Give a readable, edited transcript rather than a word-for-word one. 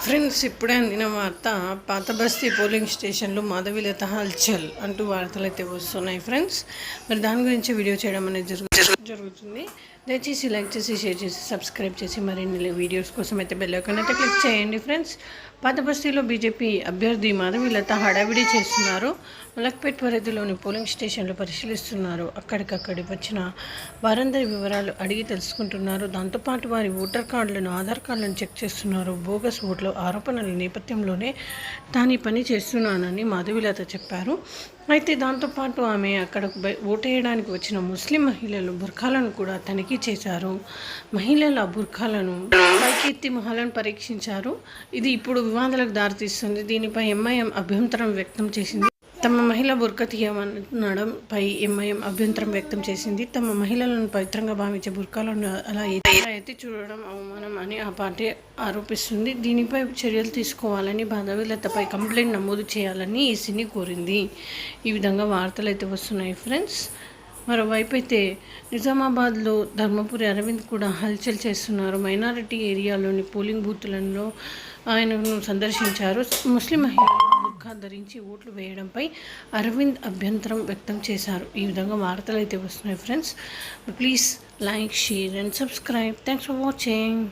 Friends, ఇప్పుడే అందిన వార్త. పాత బస్తీ పోలింగ్ స్టేషన్లో మాధవీలత హల్చల్ అంటూ వార్తలు అయితే వస్తున్నాయి ఫ్రెండ్స్. మరి దాని గురించి వీడియో చేయడం అనేది జరుగుతుంది. దయచేసి లైక్ చేసి, షేర్ చేసి, సబ్స్క్రైబ్ చేసి మరిన్ని వీడియోస్ కోసం అయితే బెల్ ఐకాన్ అయితే క్లిక్ చేయండి ఫ్రెండ్స్. పాత బస్తీలో బీజేపీ అభ్యర్థి మాధవీలత హడావిడి చేస్తున్నారు. మలక్పేట్ పరిధిలోని పోలింగ్ స్టేషన్లు పరిశీలిస్తున్నారు. అక్కడికక్కడి వచ్చిన వారందరి వివరాలు అడిగి తెలుసుకుంటున్నారు. దాంతోపాటు వారి ఓటర్ కార్డులను, ఆధార్ కార్డులను చెక్ చేస్తున్నారు. బోగస్ ఓట్ల ఆరోపణల నేపథ్యంలోనే తాను పని చేస్తున్నానని మాధవీలత చెప్పారు. అయితే దాంతోపాటు ఆమె అక్కడకు ఓటేయడానికి వచ్చిన ముస్లిం మహిళలు బుర్ఖాలను కూడా తనిఖీ చేశారు. మహిళల బుర్ఖాలను పైకెత్తి మొహాలను పరీక్షించారు. ఇది ఇప్పుడు వివాదాలకు దారితీస్తుంది. దీనిపై ఎంఐఎం అభ్యంతరం వ్యక్తం చేసింది. తమ మహిళ బుర్కా తీయమనడంపై ఎంఐఎం అభ్యంతరం వ్యక్తం చేసింది. తమ మహిళలను పవిత్రంగా భావించే బుర్కాలను అలా ఎత్తి చూడడం అవమానం అని ఆ పార్టీ ఆరోపిస్తుంది. దీనిపై చర్యలు తీసుకోవాలని, మాధవీలతపై కంప్లైంట్ నమోదు చేయాలని ఈసీని కోరింది. ఈ విధంగా వార్తలు అయితే వస్తున్నాయి ఫ్రెండ్స్. మరోవైపు అయితే నిజామాబాద్లో ధర్మపురి అరవింద్ కూడా హల్చల్ చేస్తున్నారు. మైనారిటీ ఏరియాలోని పోలింగ్ బూత్లలో ఆయనను సందర్శించారు. ముస్లిం మహిళలు బుర్ఖా ధరించి ఓట్లు వేయడంపై అరవింద్ అభ్యంతరం వ్యక్తం చేశారు. ఈ విధంగా వార్తలు అయితే వస్తున్నాయి friends. Please like, share and subscribe. Thanks for watching.